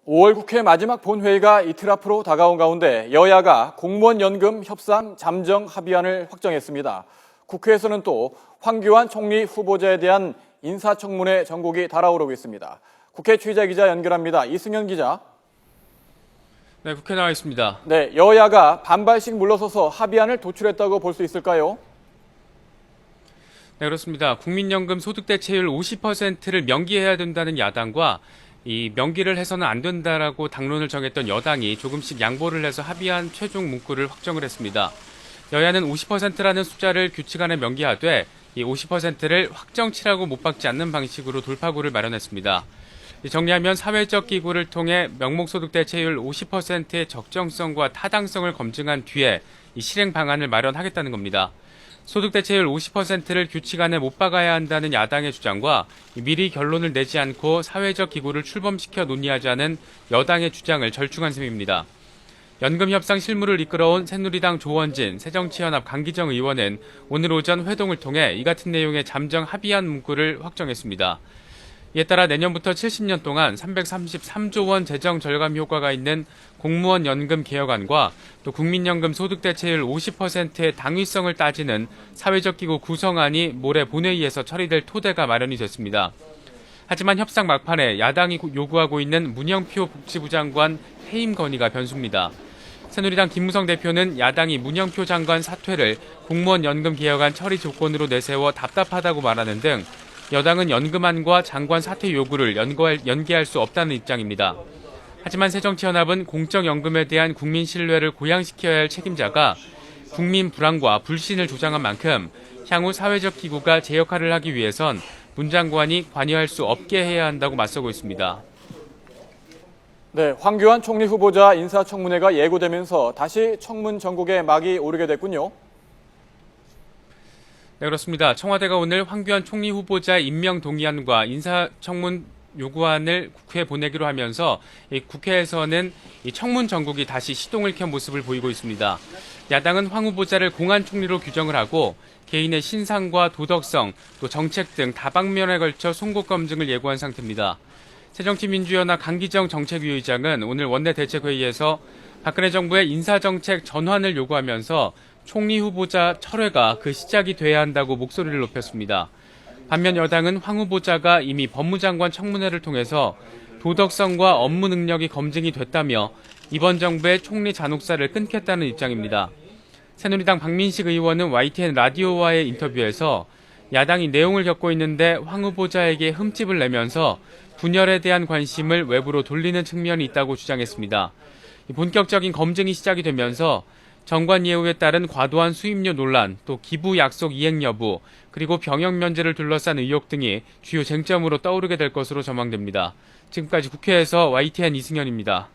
5월 국회 마지막 본회의가 이틀 앞으로 다가온 가운데 여야가 공무원 연금 협상 잠정 합의안을 확정했습니다. 국회에서는 또 황교안 총리 후보자에 대한 인사청문회 전국이 달아오르고 있습니다. 국회 취재 기자 연결합니다. 이승현 기자. 네, 국회 나와 있습니다. 네, 여야가 반발씩 물러서서 합의안을 도출했다고 볼 수 있을까요? 네, 그렇습니다. 국민연금 소득대체율 50%를 명기해야 된다는 야당과 이 명기를 해서는 안 된다라고 당론을 정했던 여당이 조금씩 양보를 해서 합의한 최종 문구를 확정을 했습니다. 여야는 50%라는 숫자를 규칙 안에 명기하되 이 50%를 확정치라고 못 박지 않는 방식으로 돌파구를 마련했습니다. 정리하면 사회적 기구를 통해 명목소득대체율 50%의 적정성과 타당성을 검증한 뒤에 이 실행 방안을 마련하겠다는 겁니다. 소득대체율 50%를 규칙 안에 못 박아야 한다는 야당의 주장과 미리 결론을 내지 않고 사회적 기구를 출범시켜 논의하자는 여당의 주장을 절충한 셈입니다. 연금협상 실무를 이끌어온 새누리당 조원진, 새정치연합 강기정 의원은 오늘 오전 회동을 통해 이 같은 내용의 잠정 합의안 문구를 확정했습니다. 이에 따라 내년부터 70년 동안 333조 원 재정 절감 효과가 있는 공무원 연금 개혁안과 또 국민연금 소득대체율 50%의 당위성을 따지는 사회적 기구 구성안이 모레 본회의에서 처리될 토대가 마련이 됐습니다. 하지만 협상 막판에 야당이 요구하고 있는 문영표 복지부 장관 해임 건의가 변수입니다. 새누리당 김무성 대표는 야당이 문영표 장관 사퇴를 공무원 연금 개혁안 처리 조건으로 내세워 답답하다고 말하는 등 여당은 연금안과 장관 사퇴 요구를 연계할 수 없다는 입장입니다. 하지만 새정치연합은 공적연금에 대한 국민 신뢰를 고양시켜야 할 책임자가 국민 불안과 불신을 조장한 만큼 향후 사회적 기구가 제 역할을 하기 위해선 문 장관이 관여할 수 없게 해야 한다고 맞서고 있습니다. 네, 황교안 총리 후보자 인사청문회가 예고되면서 다시 청문 전국에 막이 오르게 됐군요. 네, 그렇습니다. 청와대가 오늘 황교안 총리 후보자 임명 동의안과 인사청문 요구안을 국회에 보내기로 하면서 국회에서는 이 청문 전국이 다시 시동을 켠 모습을 보이고 있습니다. 야당은 황 후보자를 공안 총리로 규정을 하고 개인의 신상과 도덕성, 또 정책 등 다방면에 걸쳐 송곳 검증을 예고한 상태입니다. 새정치민주연합 강기정 정책위의장은 오늘 원내대책회의에서 박근혜 정부의 인사정책 전환을 요구하면서 총리 후보자 철회가 그 시작이 돼야 한다고 목소리를 높였습니다. 반면 여당은 황 후보자가 이미 법무장관 청문회를 통해서 도덕성과 업무 능력이 검증이 됐다며 이번 정부의 총리 잔혹사를 끊겠다는 입장입니다. 새누리당 박민식 의원은 YTN 라디오와의 인터뷰에서 야당이 내용을 겪고 있는데 황 후보자에게 흠집을 내면서 분열에 대한 관심을 외부로 돌리는 측면이 있다고 주장했습니다. 본격적인 검증이 시작이 되면서 정관 예우에 따른 과도한 수임료 논란, 또 기부 약속 이행 여부, 그리고 병역 면제를 둘러싼 의혹 등이 주요 쟁점으로 떠오르게 될 것으로 전망됩니다. 지금까지 국회에서 YTN 이승현입니다.